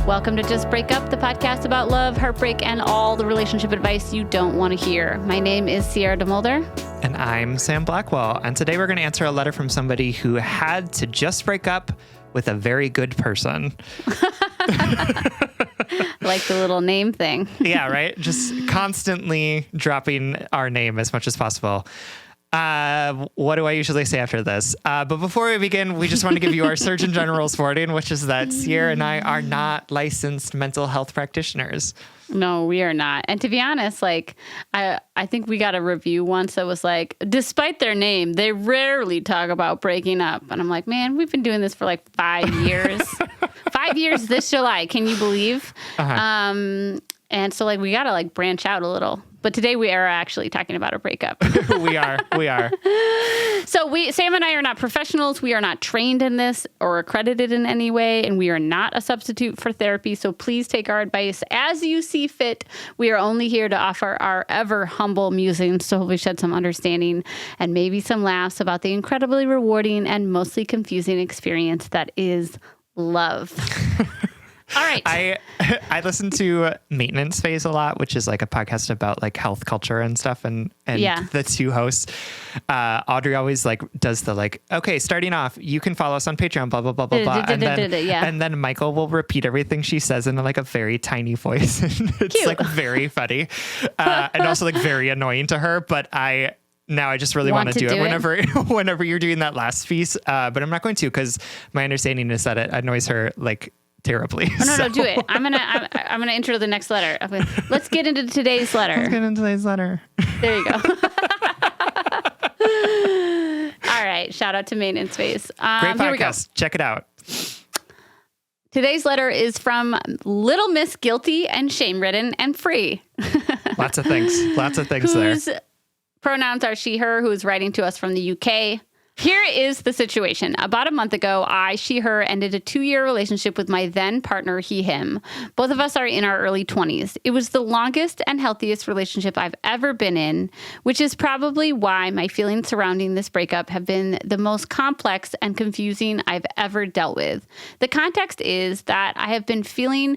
Welcome to Just Break Up, the podcast about love, heartbreak, and all the relationship advice you don't want to hear. My name is Sierra DeMulder. And I'm Sam Blackwell. And today we're going to answer a letter from somebody who had to just break up with a very good person. Like the little name thing. Yeah, right? Just constantly dropping our name as much as possible. What do I usually say after this? But before we begin, we just want to give you our Surgeon General's warning, which is that Sierra and I are not licensed mental health practitioners. No, we are not. And to be honest, like, I think we got a review once that was like, despite their name, they rarely talk about breaking up. And I'm like, man, we've been doing this for like 5 years. 5 years this July. Can you believe? Uh-huh. And so like, we got to like branch out a little. But today we are actually talking about a breakup. We are. So Sam and I are not professionals. We are not trained in this or accredited in any way, and we are not a substitute for therapy. So please take our advice as you see fit. We are only here to offer our ever humble musings to hopefully shed some understanding and maybe some laughs about the incredibly rewarding and mostly confusing experience that is love. All right. I listen to Maintenance Phase a lot, which is like a podcast about like health culture and stuff. And yeah. The two hosts, Audrey always like does the like, okay, starting off, you can follow us on Patreon, blah, blah, blah, blah, blah. And then Michael will repeat everything she says in like a very tiny voice. And it's Cute. like very funny and also like very annoying to her. But now I just really want to do it whenever you're doing that last piece. But I'm not going to, because my understanding is that it annoys her like terribly. Oh, no, do it. I'm gonna intro the next letter. Let's get into today's letter. There you go. All right. Shout out to Maintenance Phase. Great podcast. Check it out. Today's letter is from Little Miss Guilty and Shame-Ridden and Free. Lots of things Whose there. Pronouns are she, her, who is writing to us from the UK. Here is the situation. About a month ago, she, her, ended a 2-year relationship with my then partner, he, him. Both of us are in our early 20s. It was the longest and healthiest relationship I've ever been in, which is probably why my feelings surrounding this breakup have been the most complex and confusing I've ever dealt with. The context is that I have been feeling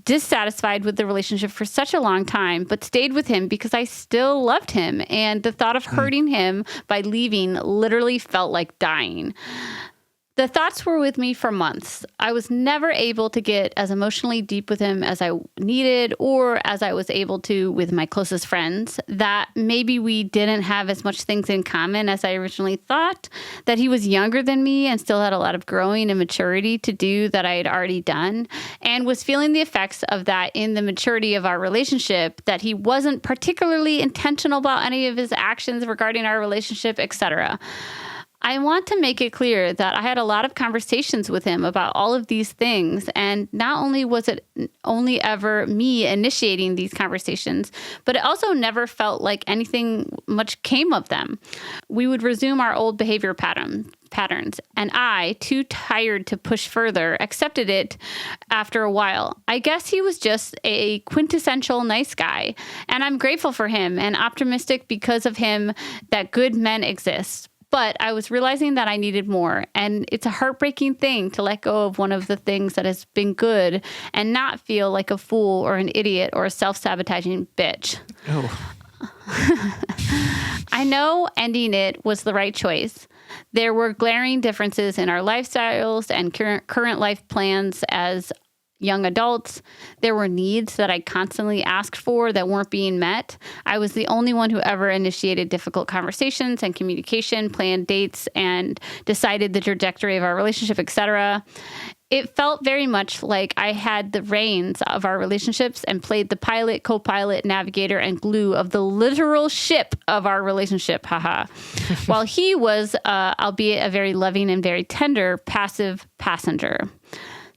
dissatisfied with the relationship for such a long time, but stayed with him because I still loved him. And the thought of hurting him by leaving literally felt like dying. The thoughts were with me for months. I was never able to get as emotionally deep with him as I needed or as I was able to with my closest friends. That maybe we didn't have as much things in common as I originally thought, that he was younger than me and still had a lot of growing and maturity to do that I had already done, and was feeling the effects of that in the maturity of our relationship, that he wasn't particularly intentional about any of his actions regarding our relationship, etc. I want to make it clear that I had a lot of conversations with him about all of these things, and not only was it only ever me initiating these conversations, but it also never felt like anything much came of them. We would resume our old behavior patterns, and I, too tired to push further, accepted it after a while. I guess he was just a quintessential nice guy, and I'm grateful for him and optimistic because of him that good men exist. But I was realizing that I needed more, and it's a heartbreaking thing to let go of one of the things that has been good and not feel like a fool or an idiot or a self-sabotaging bitch. Oh. I know ending it was the right choice. There were glaring differences in our lifestyles and current life plans as young adults. There were needs that I constantly asked for that weren't being met. I was the only one who ever initiated difficult conversations and communication, planned dates, and decided the trajectory of our relationship, etc. It felt very much like I had the reins of our relationships and played the pilot, co-pilot, navigator, and glue of the literal ship of our relationship, haha. While he was, albeit a very loving and very tender, passive passenger.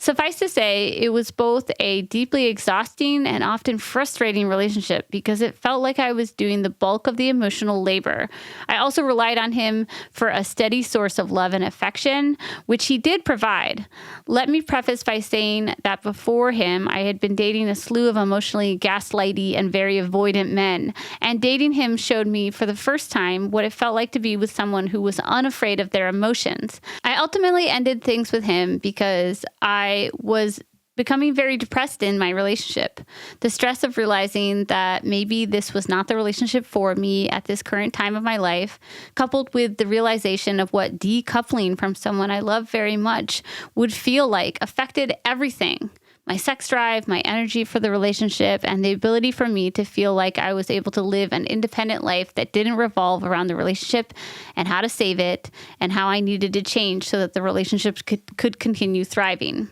Suffice to say, it was both a deeply exhausting and often frustrating relationship because it felt like I was doing the bulk of the emotional labor. I also relied on him for a steady source of love and affection, which he did provide. Let me preface by saying that before him, I had been dating a slew of emotionally gaslighty and very avoidant men, and dating him showed me for the first time what it felt like to be with someone who was unafraid of their emotions. I ultimately ended things with him because I was becoming very depressed in my relationship. The stress of realizing that maybe this was not the relationship for me at this current time of my life, coupled with the realization of what decoupling from someone I love very much would feel like, affected everything. My sex drive, my energy for the relationship, and the ability for me to feel like I was able to live an independent life that didn't revolve around the relationship and how to save it and how I needed to change so that the relationship could continue thriving.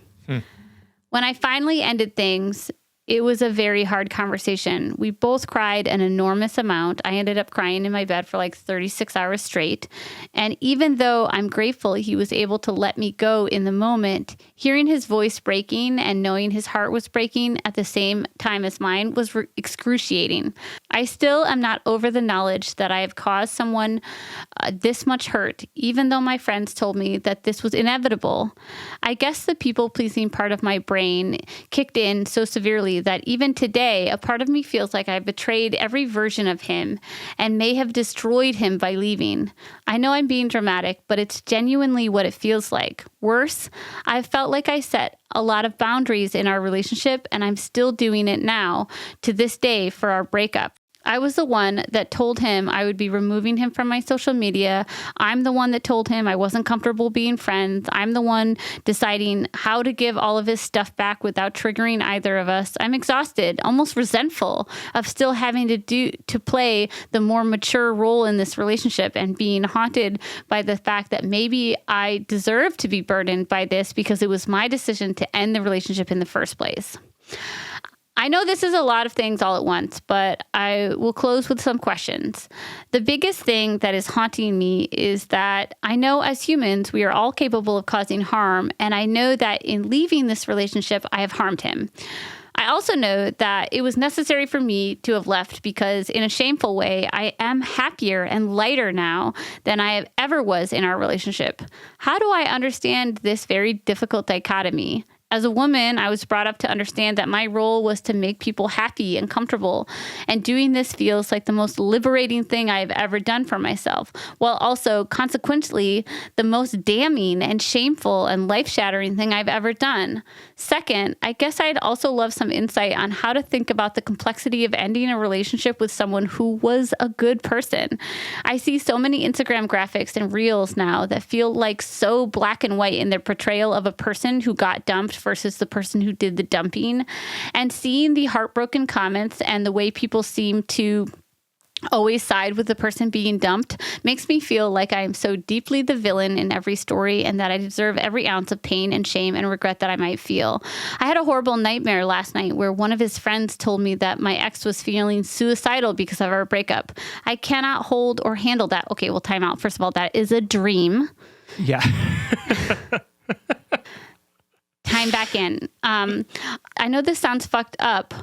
When I finally ended things, it was a very hard conversation. We both cried an enormous amount. I ended up crying in my bed for like 36 hours straight. And even though I'm grateful he was able to let me go in the moment, hearing his voice breaking and knowing his heart was breaking at the same time as mine was excruciating. I still am not over the knowledge that I have caused someone this much hurt, even though my friends told me that this was inevitable. I guess the people-pleasing part of my brain kicked in so severely that even today, a part of me feels like I betrayed every version of him and may have destroyed him by leaving. I know I'm being dramatic, but it's genuinely what it feels like. Worse, I've felt like I set a lot of boundaries in our relationship, and I'm still doing it now to this day for our breakup. I was the one that told him I would be removing him from my social media. I'm the one that told him I wasn't comfortable being friends. I'm the one deciding how to give all of his stuff back without triggering either of us. I'm exhausted, almost resentful of still having to play the more mature role in this relationship and being haunted by the fact that maybe I deserve to be burdened by this because it was my decision to end the relationship in the first place. I know this is a lot of things all at once, but I will close with some questions. The biggest thing that is haunting me is that I know as humans, we are all capable of causing harm, and I know that in leaving this relationship, I have harmed him. I also know that it was necessary for me to have left because in a shameful way, I am happier and lighter now than I ever was in our relationship. How do I understand this very difficult dichotomy? As a woman, I was brought up to understand that my role was to make people happy and comfortable. And doing this feels like the most liberating thing I have ever done for myself, while also consequently the most damning and shameful and life-shattering thing I've ever done. Second, I guess I'd also love some insight on how to think about the complexity of ending a relationship with someone who was a good person. I see so many Instagram graphics and reels now that feel like so black and white in their portrayal of a person who got dumped versus the person who did the dumping, and seeing the heartbroken comments and the way people seem to always side with the person being dumped makes me feel like I am so deeply the villain in every story and that I deserve every ounce of pain and shame and regret that I might feel. I had a horrible nightmare last night where one of his friends told me that my ex was feeling suicidal because of our breakup. I cannot hold or handle that. Okay, well, time out. First of all, that is a dream. Yeah. Time back in. I know this sounds fucked up,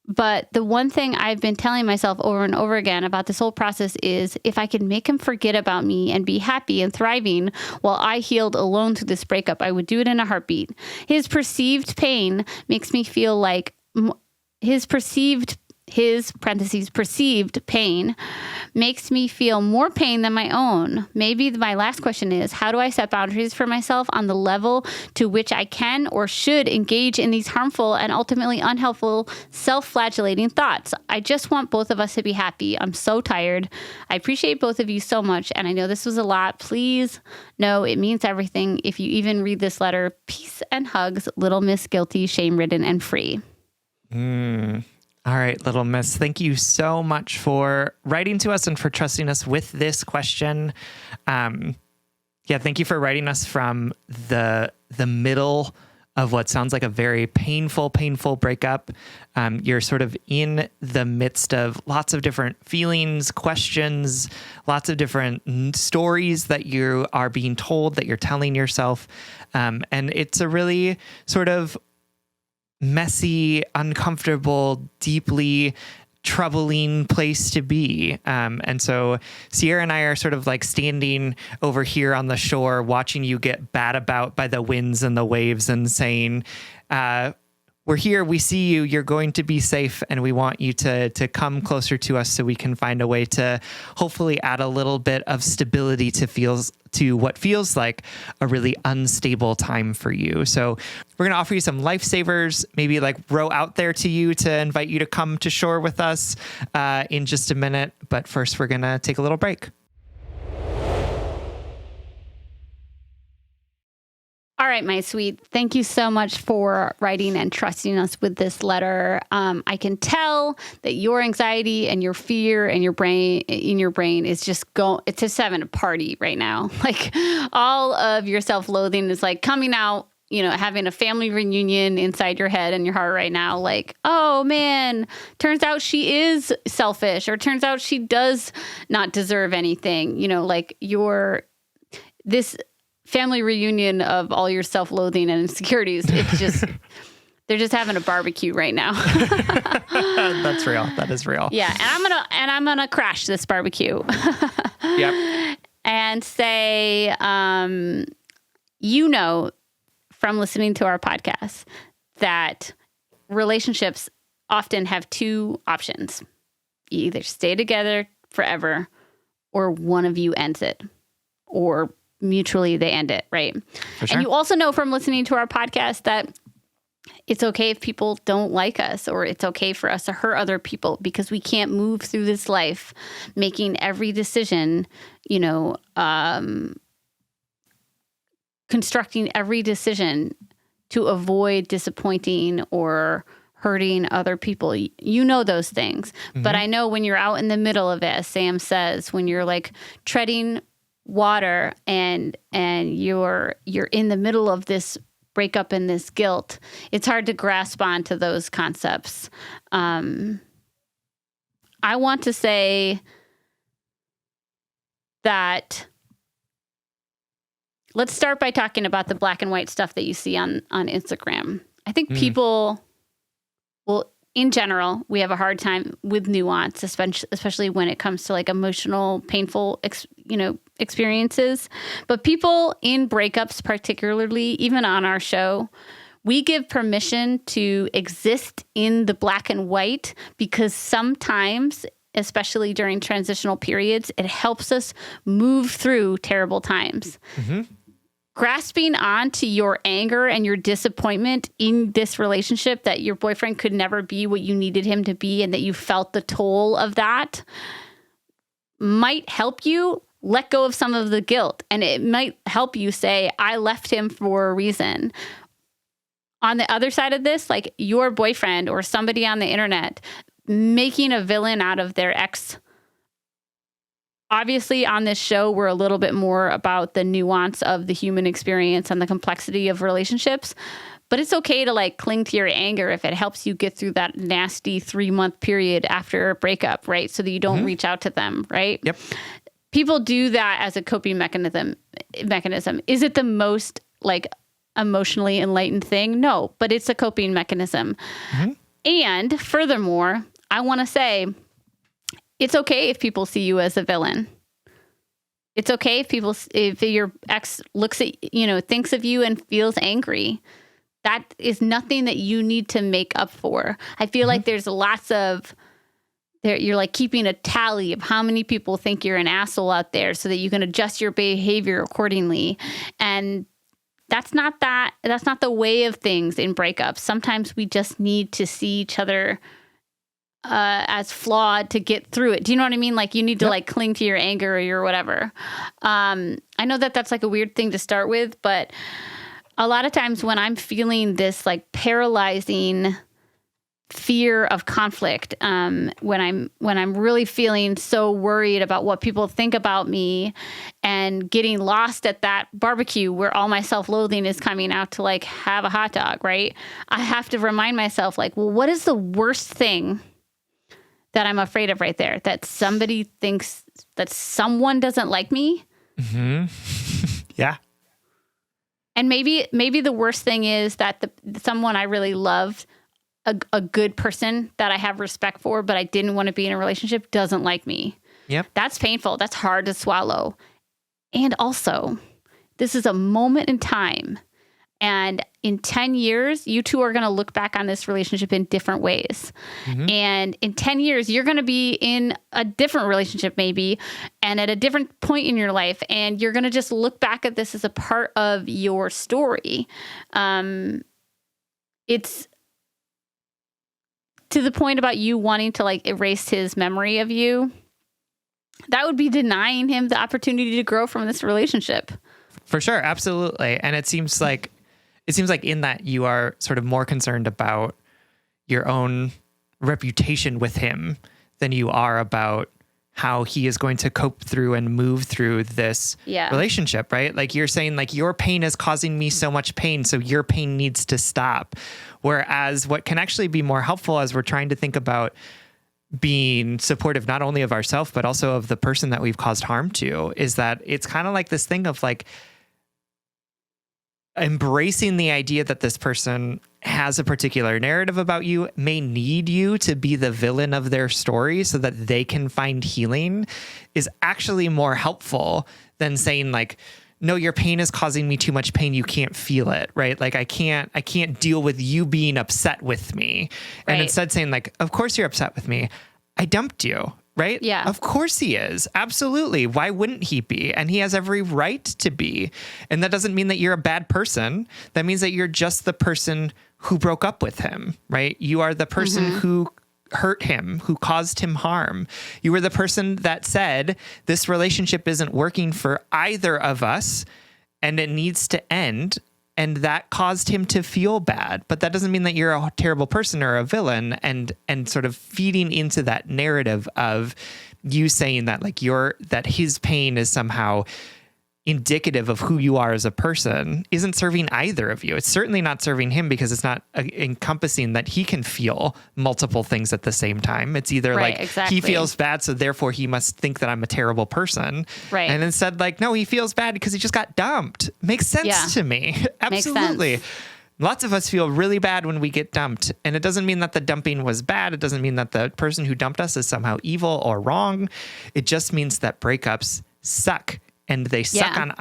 but the one thing I've been telling myself over and over again about this whole process is if I could make him forget about me and be happy and thriving while I healed alone through this breakup, I would do it in a heartbeat. His perceived pain makes me feel like his perceived pain makes me feel more pain than my own. Maybe my last question is, how do I set boundaries for myself on the level to which I can or should engage in these harmful and ultimately unhelpful self-flagellating thoughts? I just want both of us to be happy. I'm so tired. I appreciate both of you so much, and I know this was a lot. Please know it means everything if you even read this letter. Peace and hugs, Little Miss Guilty, Shame-Ridden, and Free. All right, Little Miss, thank you so much for writing to us and for trusting us with this question. Thank you for writing us from the middle of what sounds like a very painful breakup. You're sort of in the midst of lots of different feelings, questions, lots of different stories that you are being told, that you're telling yourself. And it's a really sort of messy, uncomfortable, deeply troubling place to be. And so Sierra and I are sort of like standing over here on the shore, watching you get bat about by the winds and the waves and saying, we're we're here, we see you, you're going to be safe, and we want you to come closer to us so we can find a way to hopefully add a little bit of stability to what feels like a really unstable time for you. So we're going to offer you some lifesavers, maybe like row out there to you to invite you to come to shore with us in just a minute. But first, we're going to take a little break. All right, my sweet. Thank you so much for writing and trusting us with this letter. I can tell that your anxiety and your fear and your brain is just it's just having a party right now. Like all of your self-loathing is like coming out, having a family reunion inside your head and your heart right now. Like, oh man, turns out she is selfish, or turns out she does not deserve anything. Like this family reunion of all your self-loathing and insecurities. It's just, they're just having a barbecue right now. That's real. That is real. Yeah. And I'm going to crash this barbecue. Yep. And say, from listening to our podcast that relationships often have two options. You either stay together forever or one of you ends it, or mutually they end it, right? For sure. And you also know from listening to our podcast that it's okay if people don't like us, or it's okay for us to hurt other people, because we can't move through this life making every decision, constructing every decision to avoid disappointing or hurting other people. You know those things. Mm-hmm. But I know when you're out in the middle of it, as Sam says, when you're like treading water and you're in the middle of this breakup and this guilt, it's hard to grasp onto those concepts. I want to say that let's start by talking about the black and white stuff that you see on Instagram. I think people will, in general, we have a hard time with nuance, especially when it comes to like emotional, painful, experiences. But people in breakups, particularly, even on our show, we give permission to exist in the black and white, because sometimes, especially during transitional periods, it helps us move through terrible times. Mm-hmm. Grasping onto your anger and your disappointment in this relationship, that your boyfriend could never be what you needed him to be, and that you felt the toll of that, might help you let go of some of the guilt. And it might help you say, I left him for a reason. On the other side of this, like your boyfriend or somebody on the internet making a villain out of their ex. Obviously, on this show, we're a little bit more about the nuance of the human experience and the complexity of relationships. But it's okay to like cling to your anger if it helps you get through that nasty 3-month period after a breakup, right? So that you don't reach out to them, right? Yep. People do that as a coping mechanism. Is it the most like emotionally enlightened thing? No, but it's a coping mechanism. Mm-hmm. And furthermore, I want to say, it's okay if people see you as a villain. It's okay if your ex looks at, thinks of you and feels angry. That is nothing that you need to make up for. I feel like there's lots of, you're like keeping a tally of how many people think you're an asshole out there so that you can adjust your behavior accordingly. And that's not the way of things in breakups. Sometimes we just need to see each other as flawed to get through it. Do you know what I mean? Like you need to like cling to your anger or your whatever. I know that that's like a weird thing to start with, but a lot of times when I'm feeling this like paralyzing fear of conflict, when I'm really feeling so worried about what people think about me and getting lost at that barbecue where all my self-loathing is coming out to like have a hot dog, right? I have to remind myself like, well, what is the worst thing that I'm afraid of right there? That somebody thinks that someone doesn't like me? Mm-hmm. Yeah. And maybe the worst thing is that someone I really loved, a good person that I have respect for, but I didn't want to be in a relationship, doesn't like me. Yep. That's painful. That's hard to swallow. And also, this is a moment in time And in 10 years, you two are going to look back on this relationship in different ways. And in 10 years, you're going to be in a different relationship maybe, and at a different point in your life. And you're going to just look back at this as a part of your story. It's to the point about you wanting to like erase his memory of you. That would be denying him the opportunity to grow from this relationship. For sure. Absolutely. And it seems like in that you are sort of more concerned about your own reputation with him than you are about how he is going to cope through and move through this relationship, right? Like you're saying, like, your pain is causing me so much pain, so your pain needs to stop. Whereas what can actually be more helpful as we're trying to think about being supportive, not only of ourselves, but also of the person that we've caused harm to, is that it's kind of like this thing of like, embracing the idea that this person has a particular narrative about you, may need you to be the villain of their story so that they can find healing, is actually more helpful than saying like, no, your pain is causing me too much pain. You can't feel it, right? Like I can't deal with you being upset with me. Right. And instead saying like, of course you're upset with me. I dumped you. Right? Yeah. Of course he is. Absolutely. Why wouldn't he be? And he has every right to be. And that doesn't mean that you're a bad person. That means that you're just the person who broke up with him, right? You are the person who hurt him, who caused him harm. You were the person that said, this relationship isn't working for either of us and it needs to end. And that caused him to feel bad. But that doesn't mean that you're a terrible person or a villain, and sort of feeding into that narrative of you saying that like that his pain is somehow indicative of who you are as a person isn't serving either of you. It's certainly not serving him because it's not encompassing that he can feel multiple things at the same time. It's either he feels bad, so therefore he must think that I'm a terrible person. Right. And instead, like, no, he feels bad because he just got dumped. Makes sense to me. Absolutely. Makes sense. Lots of us feel really bad when we get dumped. And it doesn't mean that the dumping was bad. It doesn't mean that the person who dumped us is somehow evil or wrong. It just means that breakups suck. And they suck on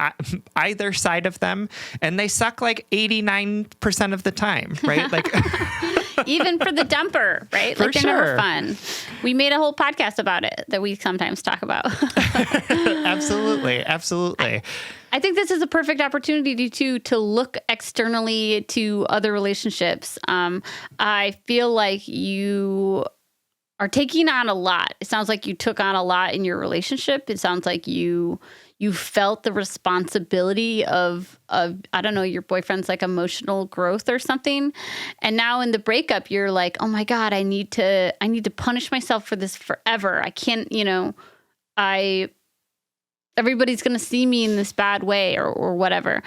either side of them. And they suck like 89% of the time, right? Like even for the dumper, right? For like they're never fun. We made a whole podcast about it that we sometimes talk about. Absolutely. Absolutely. I think this is a perfect opportunity to look externally to other relationships. I feel like you are taking on a lot. It sounds like you took on a lot in your relationship. It sounds like you felt the responsibility of, I don't know, your boyfriend's like emotional growth or something. And now in the breakup, you're like, oh my God, I need to punish myself for this forever. I can't, everybody's going to see me in this bad way or whatever.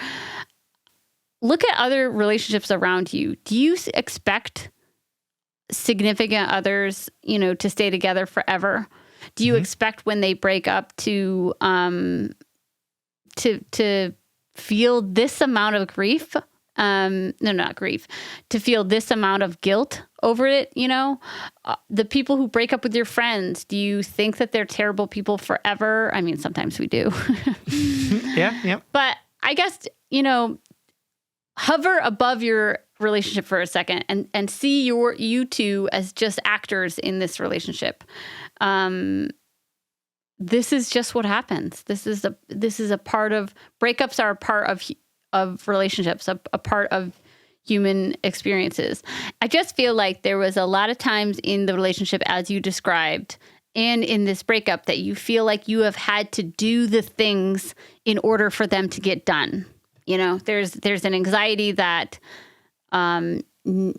Look at other relationships around you. Do you expect significant others, to stay together forever? Do you expect when they break up to feel this amount of grief? No, not grief. To feel this amount of guilt over it, the people who break up with your friends, do you think that they're terrible people forever? I mean, sometimes we do. Yeah. But I guess, hover above your relationship for a second and see you two as just actors in this relationship. This is just what happens. This is a part of breakups are a part of relationships, a part of human experiences. I just feel like there was a lot of times in the relationship as you described and in this breakup that you feel like you have had to do the things in order for them to get done. There's an anxiety that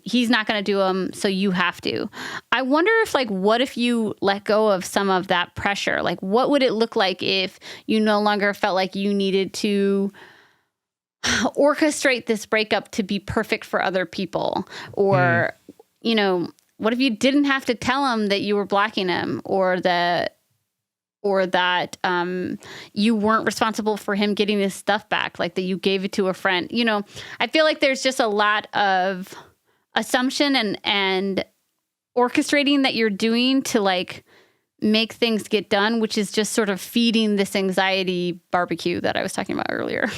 he's not going to do them, so you have to. I wonder if, what if you let go of some of that pressure? Like, what would it look like if you no longer felt like you needed to orchestrate this breakup to be perfect for other people? Or, what if you didn't have to tell him that you were blocking him or that you weren't responsible for him getting his stuff back, like that you gave it to a friend? I feel like there's just a lot of assumption and orchestrating that you're doing to make things get done, which is just sort of feeding this anxiety barbecue that I was talking about earlier.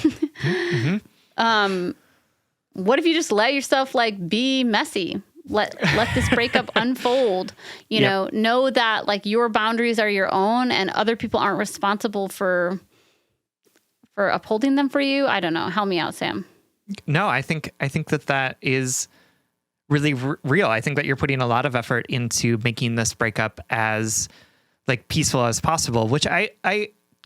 what if you just let yourself like be messy? Let this breakup unfold, know that like your boundaries are your own and other people aren't responsible for upholding them for you. I don't know. Help me out, Sam. No, I think that is really real. I think that you're putting a lot of effort into making this breakup as like peaceful as possible, which I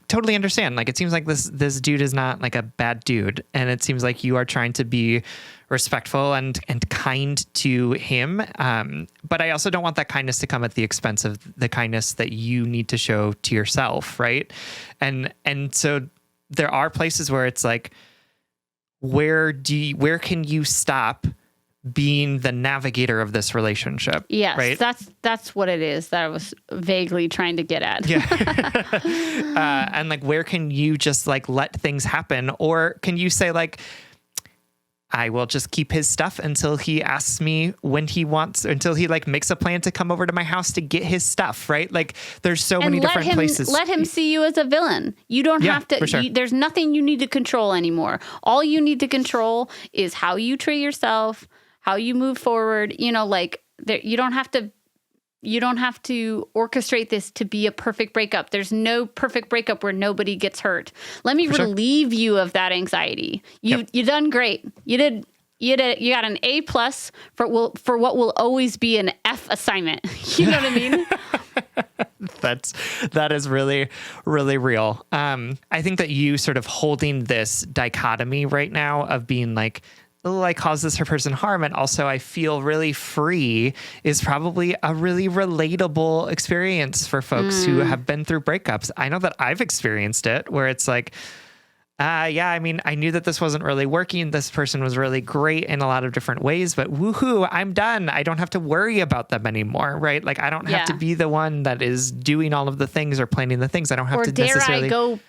totally understand. Like, it seems like this dude is not like a bad dude, and it seems like you are trying to be respectful and kind to him. But I also don't want that kindness to come at the expense of the kindness that you need to show to yourself, right? And so there are places where it's like, where can you stop being the navigator of this relationship? Yes, right? That's what it is that I was vaguely trying to get at. Yeah. And like, where can you just like let things happen? Or can you say like, I will just keep his stuff until he asks me when he wants, until he like makes a plan to come over to my house to get his stuff, right? Like, there's so many different places. Let him see you as a villain. You don't have to, for sure. There's nothing you need to control anymore. All you need to control is how you treat yourself, how you move forward. You don't have to orchestrate this to be a perfect breakup. There's no perfect breakup where nobody gets hurt. Let me relieve you of that anxiety. You done great. You got an A+ for what will always be an F assignment. You know what I mean? That is really, really real. I think that you sort of holding this dichotomy right now of being like, oh, I caused this person harm, and also I feel really free, is probably a really relatable experience for folks who have been through breakups. I know that I've experienced it, where it's like, I mean, I knew that this wasn't really working. This person was really great in a lot of different ways, but woohoo, I'm done. I don't have to worry about them anymore, right? Like, I don't have to be the one that is doing all of the things or planning the things. I don't have to necessarily... Or dare I go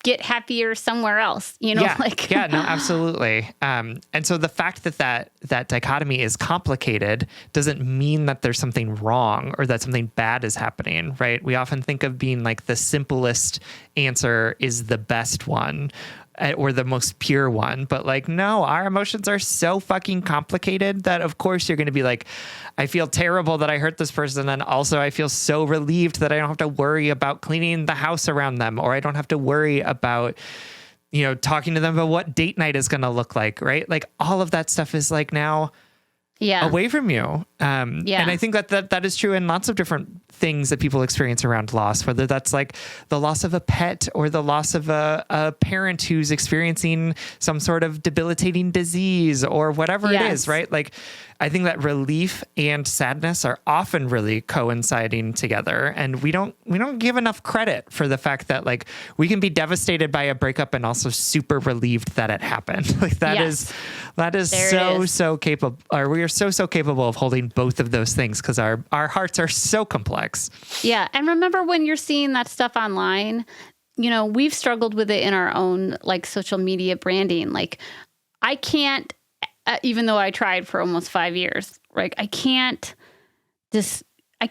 get happier somewhere else, no, absolutely. And so the fact that dichotomy is complicated doesn't mean that there's something wrong or that something bad is happening, right? We often think of being like the simplest answer is the best one, or the most pure one. But like, no, our emotions are so fucking complicated that of course you're going to be like, I feel terrible that I hurt this person. And also I feel so relieved that I don't have to worry about cleaning the house around them, or I don't have to worry about, talking to them about what date night is going to look like. Right. Like, all of that stuff is like now away from you. And I think that is true in lots of different things that people experience around loss, whether that's like the loss of a pet or the loss of a parent who's experiencing some sort of debilitating disease or whatever it is, right? Like, I think that relief and sadness are often really coinciding together, and we don't give enough credit for the fact that like we can be devastated by a breakup and also super relieved that it happened. Like, that is so capable, or we are so capable of holding both of those things because our hearts are so complex. Yeah, and remember when you're seeing that stuff online, we've struggled with it in our own like social media branding. Like, I can't. Even though I tried for almost 5 years, like I can't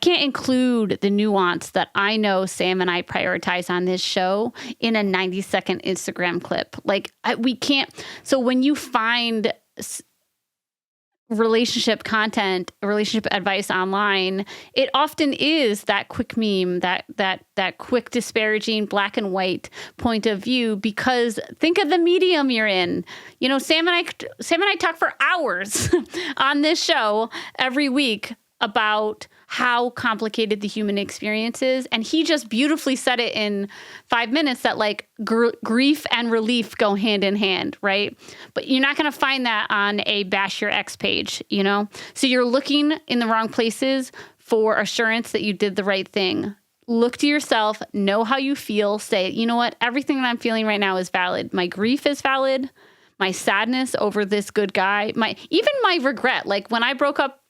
include the nuance that I know Sam and I prioritize on this show in a 90-second Instagram clip. Like, we can't. So when you find relationship content, relationship advice online, it often is that quick meme, that quick disparaging black and white point of view, because think of the medium you're in. Sam and I talk for hours on this show every week about how complicated the human experience is. And he just beautifully said it in 5 minutes that like grief and relief go hand in hand, right? But you're not going to find that on a bash your ex page, So you're looking in the wrong places for assurance that you did the right thing. Look to yourself, know how you feel, say, you know what? Everything that I'm feeling right now is valid. My grief is valid. My sadness over this good guy, even my regret. Like, when I broke up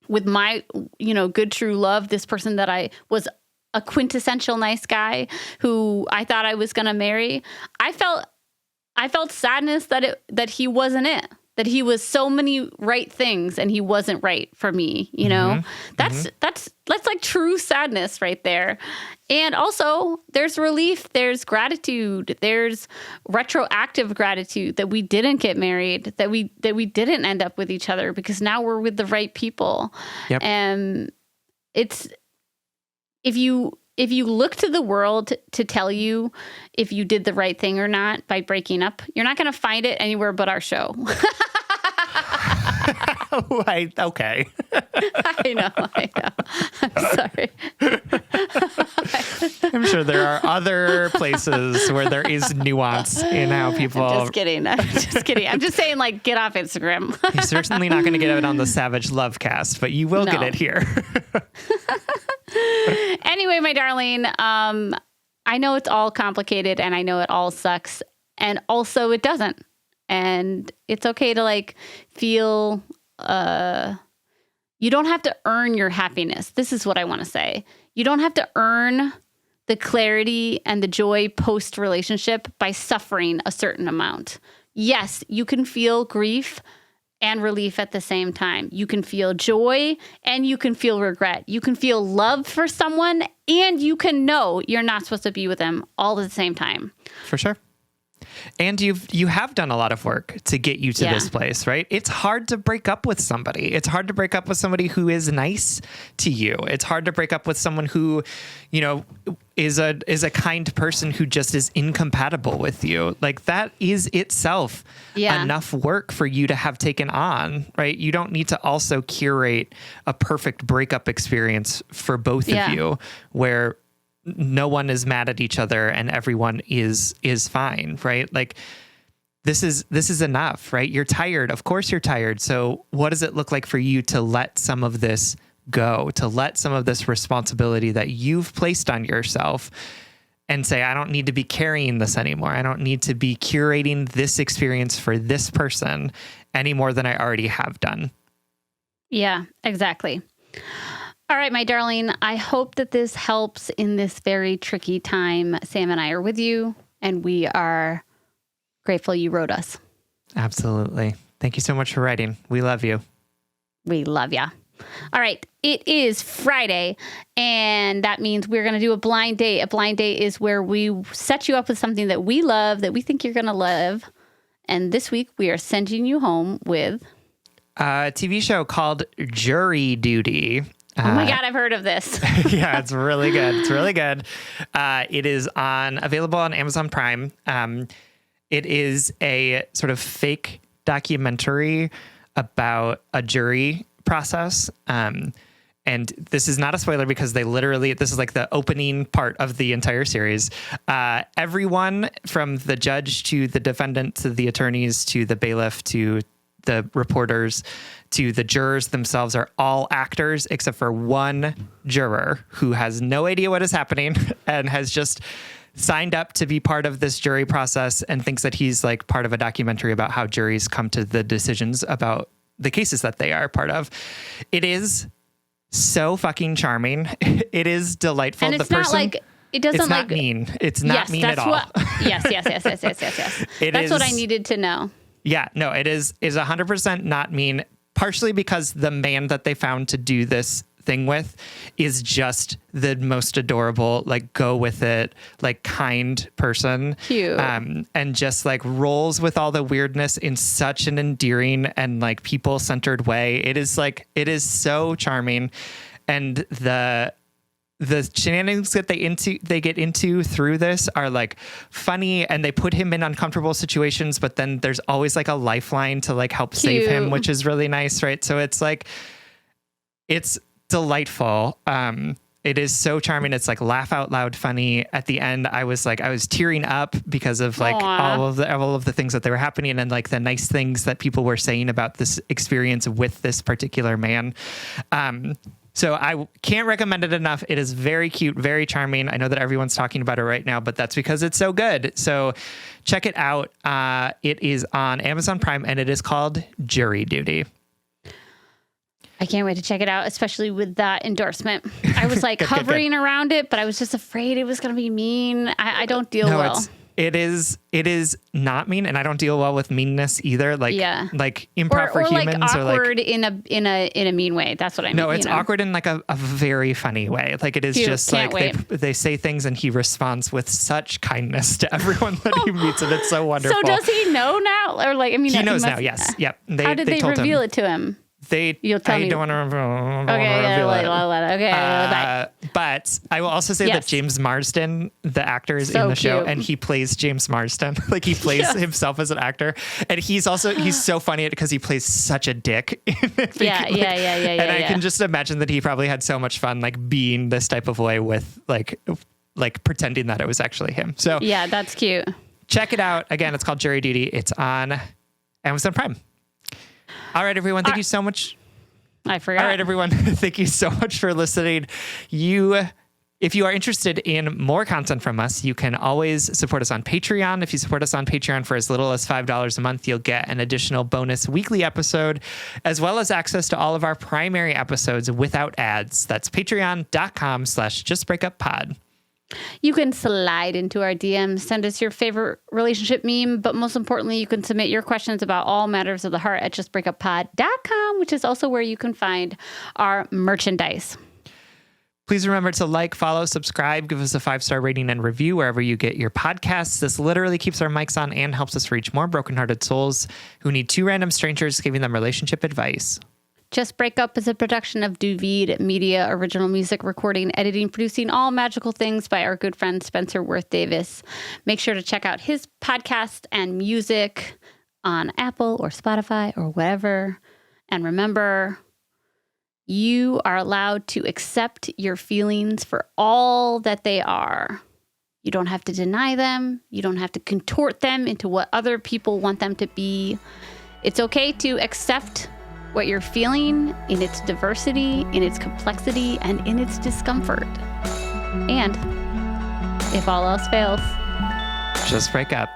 with my, good, true love, this person that I was a quintessential nice guy who I thought I was going to marry, I felt sadness that he wasn't it. that he was so many right things and he wasn't right for me, you know? That's like true sadness right there. And also there's relief, there's gratitude, there's retroactive gratitude that we didn't get married, that we didn't end up with each other because now we're with the right people. Yep. And it's, if you look to the world to tell you if you did the right thing or not by breaking up, you're not going to find it anywhere but our show. Right. Okay. I know. I'm sorry. I'm sure there are other places where there is nuance in how people. Just kidding. I'm just saying, like, get off Instagram. You're certainly not going to get it on the Savage Love Cast, but you will get it here. Anyway, my darling, I know it's all complicated and I know it all sucks. And also it doesn't. And it's okay to like feel, you don't have to earn your happiness. This is what I want to say. You don't have to earn the clarity and the joy post relationship by suffering a certain amount. Yes, you can feel grief and relief at the same time. You can feel joy and you can feel regret. You can feel love for someone and you can know you're not supposed to be with them all at the same time. For sure. And you have done a lot of work to get you to this place, right? It's hard to break up with somebody. It's hard to break up with somebody who is nice to you. It's hard to break up with someone who, you know, is a kind person who just is incompatible with you. Like that is itself enough work for you to have taken on, right? You don't need to also curate a perfect breakup experience for both of you where no one is mad at each other and everyone is fine, right? Like this is enough, right? You're tired. Of course you're tired. So what does it look like for you to let some of this go, to let some of this responsibility that you've placed on yourself and say, I don't need to be carrying this anymore. I don't need to be curating this experience for this person any more than I already have done. Yeah, exactly. All right, my darling, I hope that this helps in this very tricky time. Sam and I are with you, and we are grateful you wrote us. Absolutely. Thank you so much for writing. We love you. We love ya. All right, it is Friday, and that means we're going to do a blind date. A blind date is where we set you up with something that we love, that we think you're going to love. And this week, we are sending you home with a TV show called Jury Duty. Oh my God, I've heard of this. Yeah, it's really good. It's really good. It is available on Amazon Prime. It is a sort of fake documentary about a jury process. And this is not a spoiler because this is like the opening part of the entire series. Everyone from the judge to the defendant to the attorneys to the bailiff to the reporters to the jurors themselves are all actors except for one juror who has no idea what is happening and has just signed up to be part of this jury process and thinks that he's like part of a documentary about how juries come to the decisions about the cases that they are part of. It is so fucking charming. It is delightful. And it's not like it doesn't it's not mean. It's not mean at all. Yes. That's what I needed to know. Yeah, no, it is 100% not mean, partially because the man that they found to do this thing with is just the most adorable, like go with it, like kind person. Cute. And just like rolls with all the weirdness in such an endearing and like people-centered way. It is so charming. And the shenanigans that they get into through this are like funny, and they put him in uncomfortable situations, but then there's always like a lifeline to like help save him, which is really nice, right? So it's like it's delightful. It is so charming. It's like laugh out loud funny. At the end, I was tearing up because of like all of the things that they were happening and like the nice things that people were saying about this experience with this particular man. So I can't recommend it enough. It is very cute, very charming. I know that everyone's talking about it right now, but that's because it's so good. So check it out. It is on Amazon Prime, and it is called Jury Duty. I can't wait to check it out, especially with that endorsement. I was like hovering around it, but I was just afraid it was going to be mean. I don't deal well. It is not mean, and I don't deal well with meanness either. Like improper or humans like are like awkward in a mean way. That's what I mean. no, it's awkward in like a very funny way. Like it is Cute. just Can't like they say things and he responds with such kindness to everyone that he meets, and it's so wonderful. So does he know now, or like I mean, he knows now? Yes, yep. How did they reveal it to him? You'll tell me. Don't want to reveal Okay, bye. But I will also say that James Marsden, the actor, is So in the show, cute. and he plays James Marsden. Like he plays himself as an actor, and he's so funny at it because he plays such a dick. Yeah. And I can just imagine that he probably had so much fun, like being this type of way with like pretending that it was actually him. So yeah, that's cute. check it out. Again, it's called Jury Duty. It's on Amazon Prime. All right, everyone. Thank you so much. I forgot. All right, everyone. Thank you so much for listening. If you are interested in more content from us, you can always support us on Patreon. If you support us on Patreon for as little as $5 a month, you'll get an additional bonus weekly episode, as well as access to all of our primary episodes without ads. That's patreon.com/justbreakuppod. You can slide into our DMs, send us your favorite relationship meme, but most importantly, you can submit your questions about all matters of the heart at justbreakuppod.com, which is also where you can find our merchandise. Please remember to like, follow, subscribe, give us a 5-star rating and review wherever you get your podcasts. This literally keeps our mics on and helps us reach more brokenhearted souls who need two random strangers giving them relationship advice. Just Break Up is a production of Duvid Media, original music, recording, editing, producing, all magical things by our good friend Spencer Worth Davis. Make sure to check out his podcast and music on Apple or Spotify or whatever. And remember, you are allowed to accept your feelings for all that they are. You don't have to deny them. You don't have to contort them into what other people want them to be. It's okay to accept what you're feeling in its diversity, in its complexity, and in its discomfort. And if all else fails, just break up.